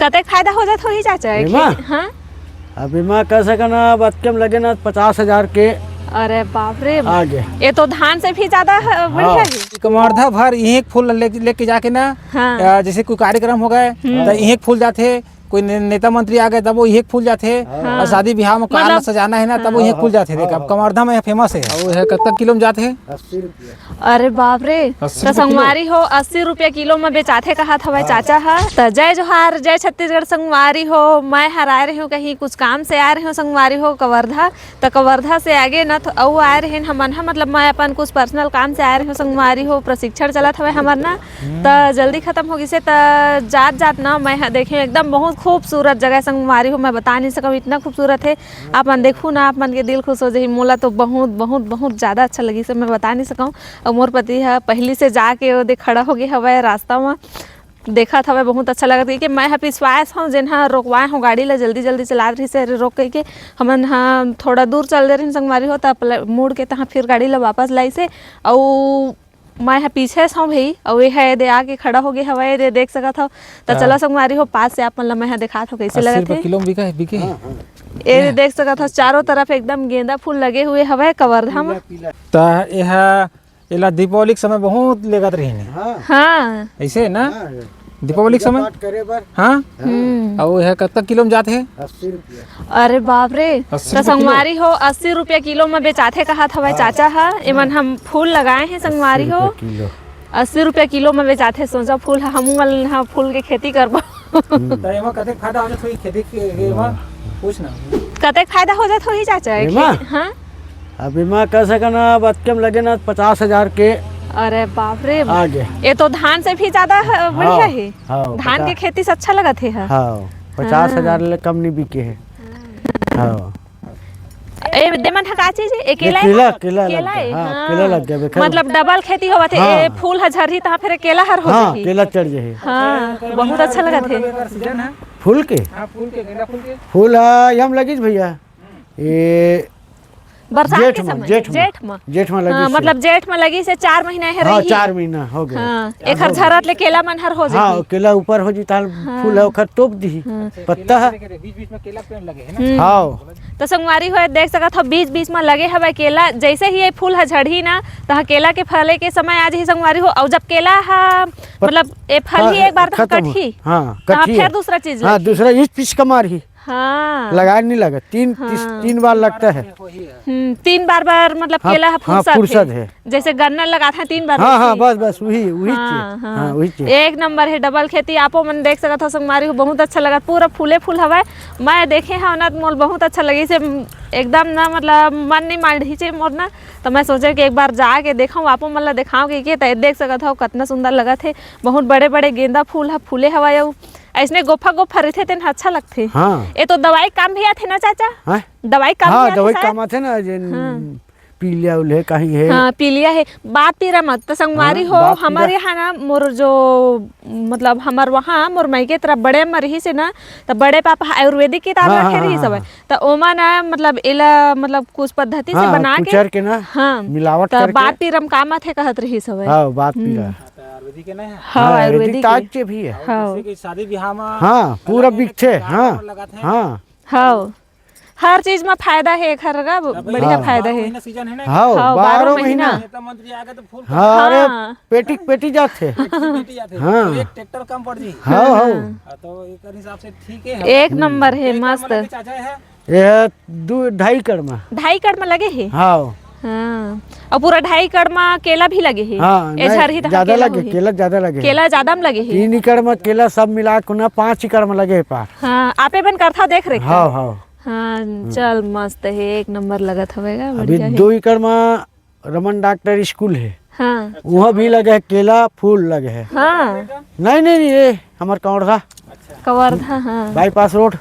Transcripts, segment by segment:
कतेक फायदा हो जात होही चाचा बीमा? हाँ बीमा कर सकना बच्चे में लगे ना 50,000 के अरे बाप रे आगे। ये तो धान से भी ज्यादा बढ़िया है। कमरधा भर एक फूल लेके जाके ना हाँ। जैसे कोई कार्यक्रम हो गए तो एक फूल जाते, कोई नेता मंत्री आ गए तब वो एक फूल जाते, और शादी ब्याह में कार सजाना है ना तब वो एक फूल जाते। देख अब कमरधा में फेमस है। वो है कितना किलो में जाते हैं? 80 रुपया। अरे बाप रे तो संगवारी हो 80 रुपया किलो में बेचाथे कहा था चाचा है। तो जय जोहार, जय छत्तीसगढ़ संगवारी हो। मैं हराए रही हूँ कहीं कुछ काम से आ रही हूँ संगवारी हो कवर्धा। तो कवर्धा से आगे न तो औ आए रहे हमन मतलब मैं अपन कुछ पर्सनल काम से आ रही हूँ संगवारी हो। प्रशिक्षण चला था हमार ना तो जल्दी खत्म हो गई से तो जात जात ना मैं देखे एकदम बहुत खूबसूरत जगह संगवारी हो। मैं बता नहीं सकूँ इतना खूबसूरत है। आप मन देखूँ ना आप मन के दिल खुश हो जाए। मोला तो बहुत बहुत बहुत ज़्यादा अच्छा लगी से मैं बता नहीं सकूँ। और मोर पति है पहली से जाके वो देख खड़ा हो गया हवा रास्ता में देखा था बहुत अच्छा लगा कि मैं विश्वास हूँ जिन्हें रोकवाए हूँ गाड़ी ला जल्दी जल्दी चला रही से रोक के हमन हाँ थोड़ा दूर चल दे रही संगवारी हो तब मुड़ के तहाँ फिर गाड़ी ला वापस लाई से और मैं पीछे से भाई और ये दे आके खड़ा हो गया हवा दे देख सका था। तो चला संगवारी हो पास से आप मतलब मैं देखा था कैसे लगा थे किलो बिका है बिके ये देख सका था चारों तरफ एकदम गेंदा फूल लगे हुए हवा कवर्धा में। तो यह दीपावली के समय बहुत लेगत रही हाँ ऐसे ना दीपावली के समय हाँ और यह कितना किलो में जाते हैं? 80 रुपया। अरे बाप रे तो संगवारी हो 80 रुपया किलो में बेचाथे कहा था चाचा है। इमन हम फूल लगाए हैं संगवारी हो 80 रुपया किलो में बेचाथे। सोचा फूल हम फूल के खेती करबो कतेक फायदा हो जात खेती के पूछ ना कतेक फायदा हो जात होही चाचा हाँ बीमा कर सकना बच्चे में लगे ना 50,000 के अरे बाप रे आगे। ये तो धान से भी ज्यादा बढ़िया है। हाँ, धान के खेती से अच्छा लगा थे। हाँ 50,000 ले कम नहीं बिके है। हाँ ए देमन का चीज है केला केला लग गया मतलब डबल खेती होवा थे। ए फूल झरही ता फिर केला हर हो हाँ केला चढ़ जाए। हाँ बहुत अच्छा लगा थे। फूल के फूल हम लगी भैया ये बरसात के समय जेठ में लगी मतलब जेठ में लगी से 4 महीना है रही। 4 महीना हो गया। हाँ एक हर झरत ले केला मन हर हो जाए। हाँ केला ऊपर हो जीता फूल है ओखर टोप दी पत्ता है बीच में केला पेड़ लगे है ना। हाँ तो संगवारी हो देख सकत हो बीच बीच में लगे हवा केला। जैसे ही ये फूल झड़ी ना तो केला के फले के समय आज ही संगवारी हो और जब केला मतलब ये फल ही एक बार कटही फिर दूसरा चीज दूसरा इस पीस कमार ही हाँ लगाए नहीं लगा तीन बार लगता है। 3 बार मतलब केला फुर्सत है जैसे गन्ना लगा था 3 बार। हाँ बस वही एक नंबर है डबल खेती। आपो मन देख सकत हो संगवारी हो बहुत अच्छा लगा पूरा फूले फूल हवा। मैं देखे हाँ ना मोल बहुत अच्छा लगी से एकदम ना मतलब मन नहीं मान रही से मोर ना। तो मैं सोचे कि एक बार जाके देखा आपो मतलब दिखाओ कि देख सकत हो कितना सुंदर लगा थे। बहुत बड़े बड़े गेंदा फूल फूले हवा ऐसने गोफा रहते तेन अच्छा लगते। हाँ ये तो दवाई काम भी आते ना चाचा। हाँ? दवाई काम आते ना पीलिया उल्हे कहीं है। हाँ पीलिया है बात पीरा मत तो संगवारी हो हमारे यहाँ ना मोर जो मतलब हमार वहाँ मोर मायके तरफ बड़े मरही से ना तो बड़े पापा आयुर्वेदिक किताब रखे रही सब तो ओमा ना मतलब इला मतलब कुछ पद्धति से बना के ना हाँ मिलावट करके बात पीरम काम आते कहत रही सब। हाँ बात पीरा आयुर्वेदिक है ना। हाँ आयुर्वेदिक ताज के भी है। हाँ शादी ब्याह में हाँ पूरा बिकते। हाँ हाँ हर चीज में फायदा है एक हर का बढ़िया फायदा है। हाँ 12 महीना हाँ अरे पेटी जाते। हाँ एक ट्रैक्टर कम पड़ जी। हाँ तो एक हिसाब से ठीक है एक नंबर है मस्त। ये 2.5 कड़ में लगे है। हाँ और पूरा 2.5 कड़ में केला भी लगे है। ज्यादा लगे केला ज्यादा में लगे है। 3 एकड़ में केला सब मिला के 5 एकड़ में लगे पार। हाँ आपे बन करता देख रहे। हाँ चल मस्त है एक नंबर लगत हवेगा। अभी 2 एकड़ में रमन डॉक्टर स्कूल है। हाँ वहाँ भी लगे है केला फूल लगे है। हाँ नहीं ये हमार कवर्धा हाँ बाईपास रोड।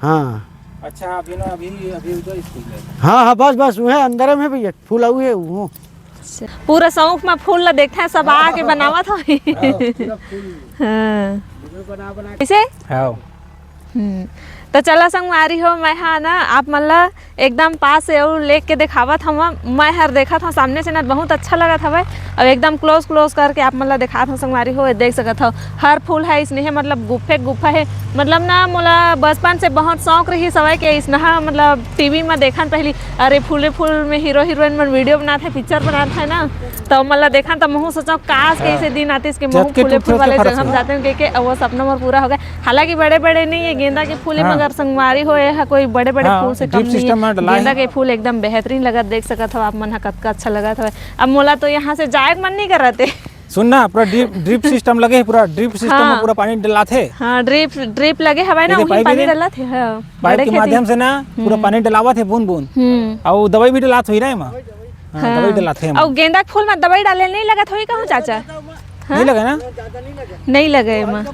हाँ अच्छा अभी उधर स्कूल है। हाँ बस वह अंदर में भैया फूल आऊ है वो पूरा शौक में फूल ला देखते हैं सब आके बनावा था। हाँ कैसे तो चला संगवारी हो मैं हाँ ना आप मतलब एकदम पास से और लेक के दिखावत हम मैं हर देखा था सामने से ना बहुत अच्छा लगा था और एकदम क्लोज करके आप मतलब दिखा था संगवारी हो देख सकत हो हर फूल है इसने मतलब गुफा है मतलब ना मोला बचपन से बहुत शौक रही सवाई के इसना मतलब टीवी में देखा पहली अरे फूल में हीरो हीरोइन में वीडियो बनाते हैं पिक्चर बनाते हैं ना तो मतलब देखा तो महू सोचा काश के ऐसे दिन आते इसके महू फूल वाले जगह हम जाते हैं कि वो सपना मोर पूरा हो गया हालांकि बड़े बड़े नहीं है गेंदा के फूल मगर संगवारी हो कोई बड़े बड़े फूल से कम नहीं है गेंदा के फूल एकदम बेहतरीन लगा देख सकत हो आप मन कतका अच्छा लगा था अब मोला तो यहाँ से जाए मन नहीं कर रहे सुनना पूरा ड्रिप सिस्टम लगे पूरा ड्रिप सिस्टम में पूरा पानी डलाते हाँ ड्रिप लगे हवा ना वही पानी डला थे पाइप के माध्यम से ना पूरा पानी डलावा थे बूंद बूंद और दवाई भी डलात हुई ना एमा दवाई डलाते हैं और गेंदा के फूल में दवाई डाले नहीं लगा थोड़ी कहूँ चाचा नहीं लगा ना नहीं लगे एमा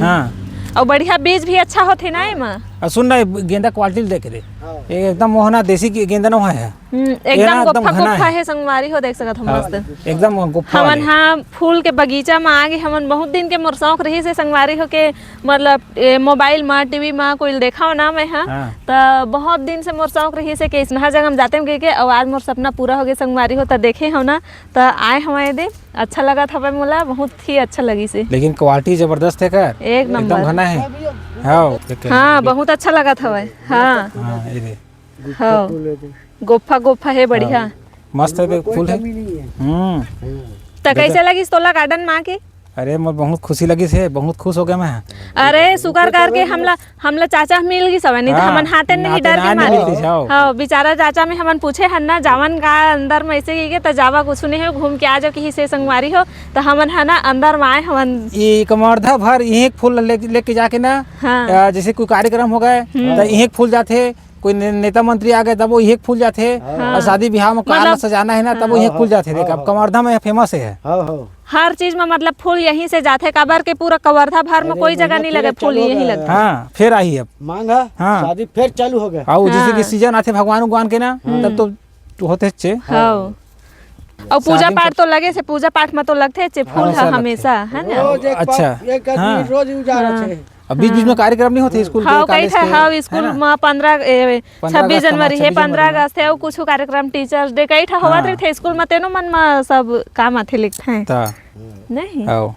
हाँ और बढ़िया बीज भी अच्छा होते ना एमा और सुन ना गेंदा क्वालिटी देख रे एकदम मोहना देसी गेंदा ना है एकदम गुफा है संगवारी हो देख सकत हम मस्त एकदम गुफा हमन हाँ फूल के बगीचा में आगे हमन बहुत दिन के मोर शौक रही से संगवारी हो के मतलब मोबाइल में टीवी में कोई देखा हो ना मैं हाँ तो बहुत दिन से मोर शौक रही से कि इस जगह हम जाते हैं के और आज मोर सपना पूरा हो गया संगवारी हो तो देखे हो ना तो आए हमारे दे अच्छा लगा था भाई मोला बहुत ही अच्छा लगी से लेकिन क्वालिटी जबरदस्त है कर एक नंबर घना है हाँ बहुत अच्छा लगा था भाई हाँ हाँ गुफा है बढ़िया मस्त है फूल है तो कैसे लगी तोला गार्डन में आके अरे मैं बहुत खुशी लगी से बहुत खुश हो गया मैं अरे शुक्र करके हमला चाचा मिल गई सब नहीं तो हमन हाथे नहीं डर के मारे हाँ बेचारा चाचा में हमन पूछे हन ना जावन का अंदर में ऐसे गए तो जावा कुछ नहीं हो घूम के आ जाओ कहीं से संगवारी हो तो हमन है ना अंदर में आए हमन ये कमरधा भर एक फूल लेके जाके ना जैसे कोई कार्यक्रम हो गए तो एक फूल जाते कोई नेता मंत्री आ गए तब वो एक फूल जाते और शादी ब्याह में कार सजाना है ना तब वो एक फूल जाते देख अब कमरधा में फेमस है हर चीज में मतलब फूल यहीं से जाते कबर के पूरा कवर्धा भर में कोई जगह नहीं लगे फूल यहीं लगता हाँ फिर आई अब मांगा हाँ शादी फिर चालू हो गया और जैसे कि सीजन आते भगवान के ना तब तो होते चे और पूजा पाठ तो लगे से पूजा पाठ में तो लगते चे फूल हमेशा है ना अच्छा रोज उजाड़ा छे अब बीच में कार्यक्रम नहीं होते स्कूल हाँ कई था हाँ स्कूल में 26 जनवरी है 15 अगस्त है और कुछ कार्यक्रम टीचर्स डे कई था होवा थे स्कूल में तेनो मन में सब काम आते लिखते हैं नहीं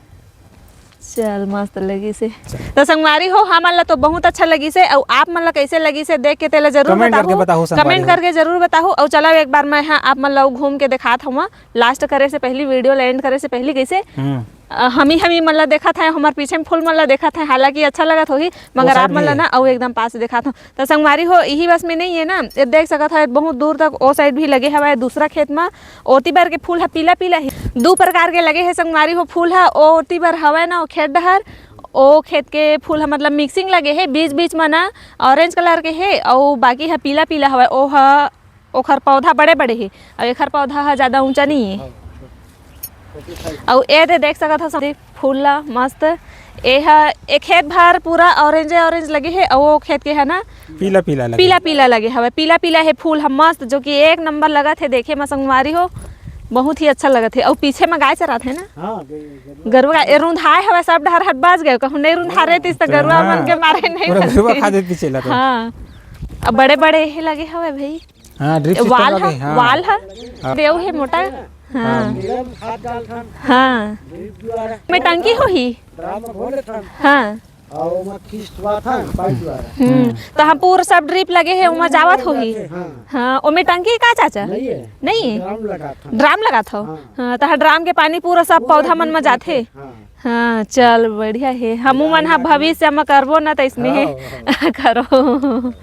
चल मस्त लगी से तो संगवारी हो हमला तो बहुत अच्छा लगी से और आप मन कैसे लगी से देख के तेला जरूर बताओ कमेंट करके जरूर बताओ और चला एक बार मैं हाँ आप मन घूम के दिखात हूँ लास्ट करे से पहली वीडियो एंड करे से पहली कैसे हम ही मतलब देखा था हमारे पीछे में फूल मतलब देखा था हालांकि अच्छा लगा था ही मगर आप मतलब ना और एकदम पास से देखा था तो संगवारी हो यही बस में नहीं है ना ये देख सका था बहुत दूर तक ओ साइड भी लगे हवा है दूसरा खेत में ओती बार के फूल है पीला है दो प्रकार के लगे है संगवारी हो फूल है ओती बार हवा है ना खेत डहर ओ खेत के फूल है मतलब मिक्सिंग लगे है बीच में ना ऑरेंज कलर के है और बाकी है पीला हवा ओ है ओखर पौधा बड़े है और एक पौधा है ज़्यादा ऊंचा नहीं है और ये देख सकत हो फूल मस्त एक खेत भर पूरा ऑरेंज लगे है और वो खेत के है ना पीला लगे हवे पीला है फूल हम मस्त जो कि एक नंबर लगा थे देखे में संगवारी हो बहुत ही अच्छा लगा थे और पीछे में गाय चरा थे ना गरुआ रुंधाए हवे सब डहर हट बाज गए कहूँ नहीं रुंधा रहे तो गरुआ मन के मारे नहीं हाँ अब बड़े ही लगे हवे भाई वाल है देव है मोटा हाँ मैं टंकी हो ही हाँ तो हम पूरा सब ड्रिप लगे है उमा जावत हो ही हाँ ओमे टंकी का चाचा नहीं ड्राम लगा था हाँ तो ड्राम के पानी पूरा सब पौधा मन में जाते हाँ चल बढ़िया है हमू मन भविष्य में करबो ना तो इसमें करो